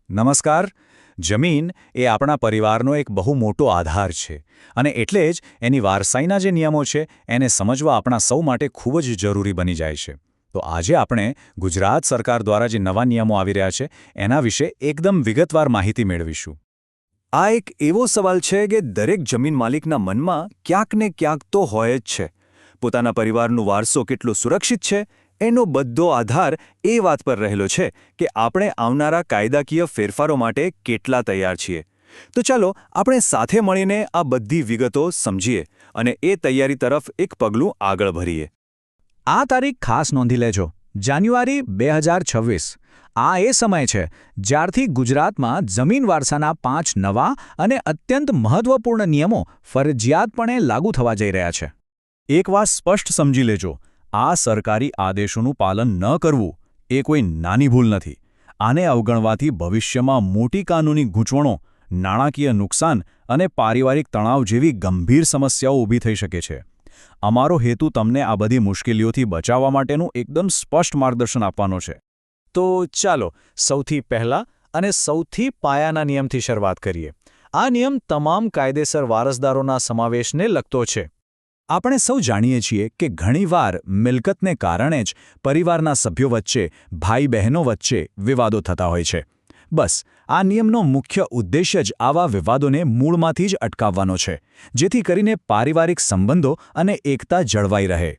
નમસ્કાર. જમીન એ આપણા પરિવારનો એક બહુ મોટો આધાર છે અને એટલે જ એની વારસાઈના જે નિયમો છે એને સમજવા આપણા સૌ માટે ખૂબ જ જરૂરી બની જાય છે. તો આજે આપણે ગુજરાત સરકાર દ્વારા જે નવા નિયમો આવી રહ્યા છે એના વિશે એકદમ વિગતવાર માહિતી મેળવીશું. આ એક એવો સવાલ છે કે દરેક જમીન માલિકના મનમાં ક્યાંક ને ક્યાંક તો હોય જ છે. પોતાના પરિવારનો વારસો કેટલો સુરક્ષિત છે એનો બધો આધાર એ વાત પર રહેલો છે કે આપણે આવનારા કાયદાકીય ફેરફારો માટે કેટલા તૈયાર છીએ. તો ચાલો આપણે સાથે મળીને આ બધી વિગતો સમજીએ અને એ તૈયારી તરફ એક પગલું આગળ ભરીએ. આ તારીખ ખાસ નોંધી લેજો. જાન્યુઆરી 2026. આ એ સમય છે જ્યારથી ગુજરાતમાં જમીન વારસાના 5 નવા અને અત્યંત મહત્વપૂર્ણ નિયમો ફરજિયાતપણે લાગુ થવા જઈ રહ્યા છે. એક વાત સ્પષ્ટ સમજી લેજો, આ સરકારી આદેશોનું પાલન ન કરવું એ કોઈ નાની ભૂલ નથી. આને અવગણવાથી ભવિષ્યમાં મોટી કાનૂની ગૂંચવણો, નાણાકીય નુકસાન અને પારિવારિક તણાવ જેવી ગંભીર સમસ્યાઓ ઊભી થઈ શકે છે. અમારો હેતુ તમને આ બધી મુશ્કેલીઓથી બચાવવા માટેનું એકદમ સ્પષ્ટ માર્ગદર્શન આપવાનો છે. તો ચાલો સૌથી પહેલા અને સૌથી પાયાના નિયમથી શરૂઆત કરીએ. આ નિયમ તમામ કાયદેસર વારસદારોના સમાવેશને લગતો છે. આપણે સૌ જાણીએ છીએ કે ઘણીવાર મિલકતને કારણે જ પરિવારના સભ્યો વચ્ચે, ભાઈ બહેનો વચ્ચે વિવાદો થતા હોય છે. બસ આ નિયમનો મુખ્ય ઉદ્દેશ્ય જ આવા વિવાદોને મૂળમાંથી જ અટકાવવાનો છે, જેથી કરીને પારિવારિક સંબંધો અને એકતા જળવાઈ રહે.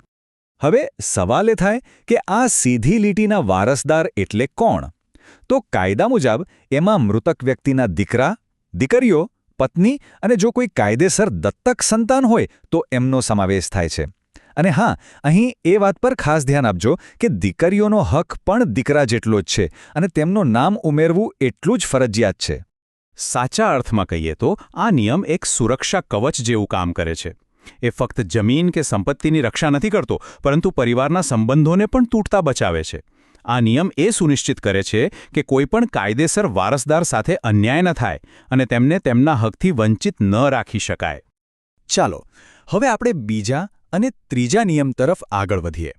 હવે સવાલ એ થાય કે આ સીધી લીટીના વારસદાર એટલે કોણ? તો કાયદા મુજબ એમાં મૃતક વ્યક્તિના દીકરા, દીકરીઓ, પત્ની અને જો કોઈ કાયદેસર દત્તક સંતાન હોય તો એમનો સમાવેશ થાય છે. અને હા, અહીં એ વાત પર ખાસ ધ્યાન આપજો કે દીકરીઓનો હક પણ દીકરા જેટલો જ છે અને તેમનું નામ ઉમેરવું એટલું જ ફરજિયાત છે. સાચા અર્થમાં કહીએ તો આ નિયમ એક સુરક્ષા કવચ જેવું કામ કરે છે. એ ફક્ત જમીન કે સંપત્તિની રક્ષા નથી કરતો, પરંતુ પરિવારના સંબંધોને પણ તૂટતા બચાવે છે. આ નિયમ એ સુનિશ્ચિત કરે છે કે કોઈપણ કાયદેસર વારસદાર સાથે અન્યાય ન થાય અને તેમને તેમના હકથી વંચિત ન રાખી શકાય. ચાલો હવે આપણે બીજા અને ત્રીજા નિયમ તરફ આગળ વધીએ.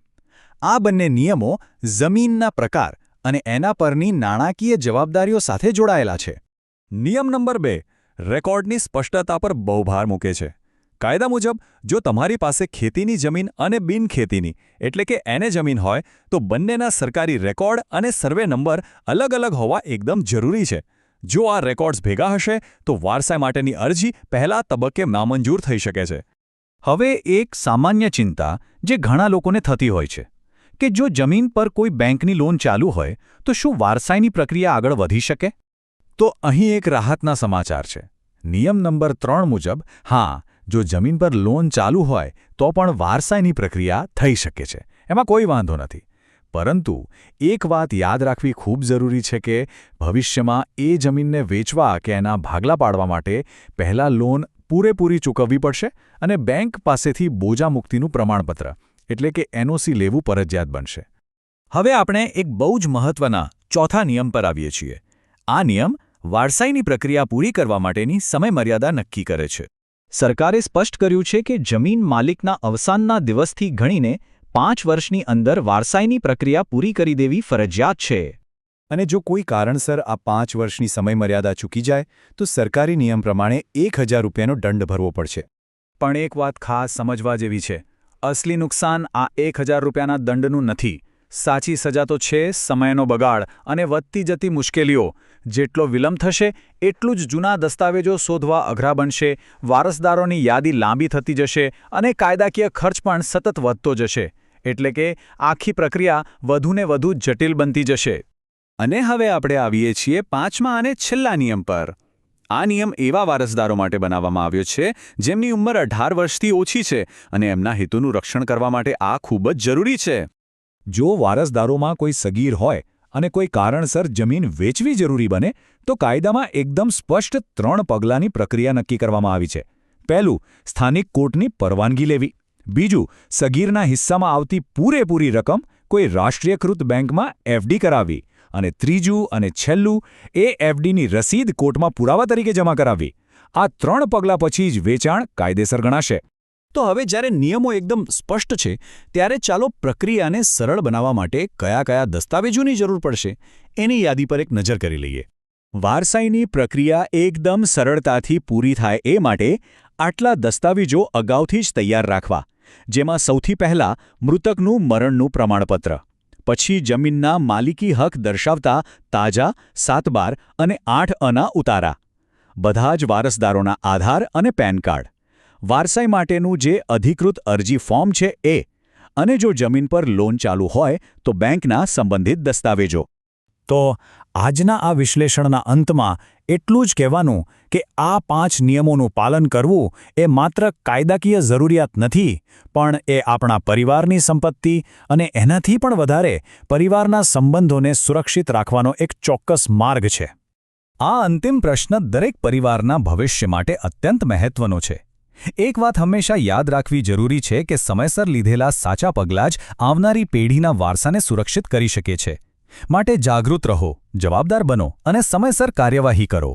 આ બંને નિયમો જમીનના પ્રકાર અને એના પરની નાણાકીય જવાબદારીઓ સાથે જોડાયેલા છે. નિયમ નંબર 2 રેકોર્ડની સ્પષ્ટતા પર બહુ ભાર મૂકે છે. કાયદા મુજબ જો તમારી પાસે ખેતીની જમીન અને બિનખેતીની એટલે કે એને જમીન હોય તો બંનેના સરકારી રેકોર્ડ અને સર્વે નંબર અલગ અલગ હોવા એકદમ જરૂરી છે. જો આ રેકોર્ડ્સ ભેગા હશે તો વારસાઈ માટેની અરજી પહેલા તબક્કે નામંજૂર થઈ શકે છે. હવે એક સામાન્ય ચિંતા જે ઘણા લોકોને થતી હોય છે કે જો જમીન પર કોઈ બેંકની લોન ચાલુ હોય તો શું વારસાઈની પ્રક્રિયા આગળ વધી શકે? તો અહીં એક રાહતના સમાચાર છે. નિયમ નંબર 3 મુજબ હા, જો જમીન પર લોન ચાલુ હોય તો પણ વારસાઈની પ્રક્રિયા થઈ શકે છે. એમાં કોઈ વાંધો નથી. પરંતુ એક વાત યાદ રાખવી ખૂબ જરૂરી છે કે ભવિષ્યમાં એ જમીનને વેચવા કે એના ભાગલા પાડવા માટે પહેલાં લોન પૂરેપૂરી ચૂકવવી પડશે અને બેંક પાસેથી બોજા મુક્તિનું પ્રમાણપત્ર એટલે કે એનઓસી લેવું ફરજિયાત બનશે. હવે આપણે એક બહુ જ મહત્વના ચોથા નિયમ પર આવીએ છીએ. આ નિયમ વારસાઈની પ્રક્રિયા પૂરી કરવા માટેની સમયમર્યાદા નક્કી કરે છે. સરકારે સ્પષ્ટ કર્યું છે કે જમીન માલિકના અવસાનના દિવસથી ગણીને 5 વર્ષની અંદર વારસાઈની પ્રક્રિયા પૂરી કરી દેવી ફરજિયાત છે. અને જો કોઈ કારણસર આ 5 વર્ષની સમયમર્યાદા ચૂકી જાય તો સરકારી નિયમ પ્રમાણે 1000 રૂપિયાનો દંડ ભરવો પડશે. પણ એક વાત ખાસ સમજવા જેવી છે. અસલી નુકસાન આ 1000 રૂપિયાના દંડનું નથી. સાચી સજા તો છે સમયનો બગાડ અને વધતી જતી મુશ્કેલીઓ. જેટલો વિલંબ થશે એટલું જ જૂના દસ્તાવેજો શોધવા અઘરા બનશે, વારસદારોની યાદી લાંબી થતી જશે અને કાયદાકીય ખર્ચ પણ સતત વધતો જશે. એટલે કે આખી પ્રક્રિયા વધુને વધુ જટિલ બનતી જશે. અને હવે આપણે આવીએ છીએ 5મા અને છેલ્લા નિયમ પર. આ નિયમ એવા વારસદારો માટે બનાવવામાં આવ્યો છે જેમની ઉંમર 18 વર્ષથી ઓછી છે અને એમના હિતોનું રક્ષણ કરવા માટે આ ખૂબ જ જરૂરી છે. જો વારસદારોમાં કોઈ સગીર હોય અને કોઈ કારણસર જમીન વેચવી જરૂરી બને તો કાયદામાં એકદમ સ્પષ્ટ 3 પગલાંની પ્રક્રિયા નક્કી કરવામાં આવી છે. પહેલું, સ્થાનિક કોર્ટની પરવાનગી લેવી. બીજું, સગીરના હિસ્સામાં આવતી પૂરેપૂરી રકમ કોઈ રાષ્ટ્રીયકૃત બેંકમાં એફડી કરાવવી. અને ત્રીજું અને છેલ્લું, એ એફડીની રસીદ કોર્ટમાં પુરાવા તરીકે જમા કરાવવી. આ 3 પગલાં પછી જ વેચાણ કાયદેસર ગણાશે. તો હવે જ્યારે નિયમો એકદમ સ્પષ્ટ છે ત્યારે ચાલો પ્રક્રિયાને સરળ બનાવવા માટે કયા કયા દસ્તાવેજોની જરૂર પડશે એની યાદી પર એક નજર કરી લઈએ. વારસાઈની પ્રક્રિયા એકદમ સરળતાથી પૂરી થાય એ માટે આટલા દસ્તાવેજો અગાઉથી જ તૈયાર રાખવા, જેમાં સૌથી પહેલાં મૃતકનું મરણનું પ્રમાણપત્ર, પછી જમીનના માલિકી હક દર્શાવતા તાજા 7/12 અને 8 અના ઉતારા, બધા જ વારસદારોના આધાર અને પેન કાર્ડ, વારસાઈ માટેનું જે અધિકૃત અરજી ફોર્મ છે એ, અને જો જમીન પર લોન ચાલુ હોય તો બેંકના સંબંધિત દસ્તાવેજો. તો આજના આ વિશ્લેષણના અંતમાં એટલું જ કહેવાનું કે આ 5 નિયમોનું પાલન કરવું એ માત્ર કાયદાકીય જરૂરિયાત નથી, પણ એ આપણા પરિવારની સંપત્તિ અને એનાથી પણ વધારે પરિવારના સંબંધોને સુરક્ષિત રાખવાનો એક ચોક્કસ માર્ગ છે. આ અંતિમ પ્રશ્ન દરેક પરિવારના ભવિષ્ય માટે અત્યંત મહત્વનો છે. એક વાત હંમેશા યાદ રાખવી જરૂરી છે કે સમયસર લીધેલા સાચા પગલાં જ આવનારી પેઢીના વારસાને સુરક્ષિત કરી શકે છે. માટે જાગૃત રહો, જવાબદાર બનો અને સમયસર કાર્યવાહી કરો.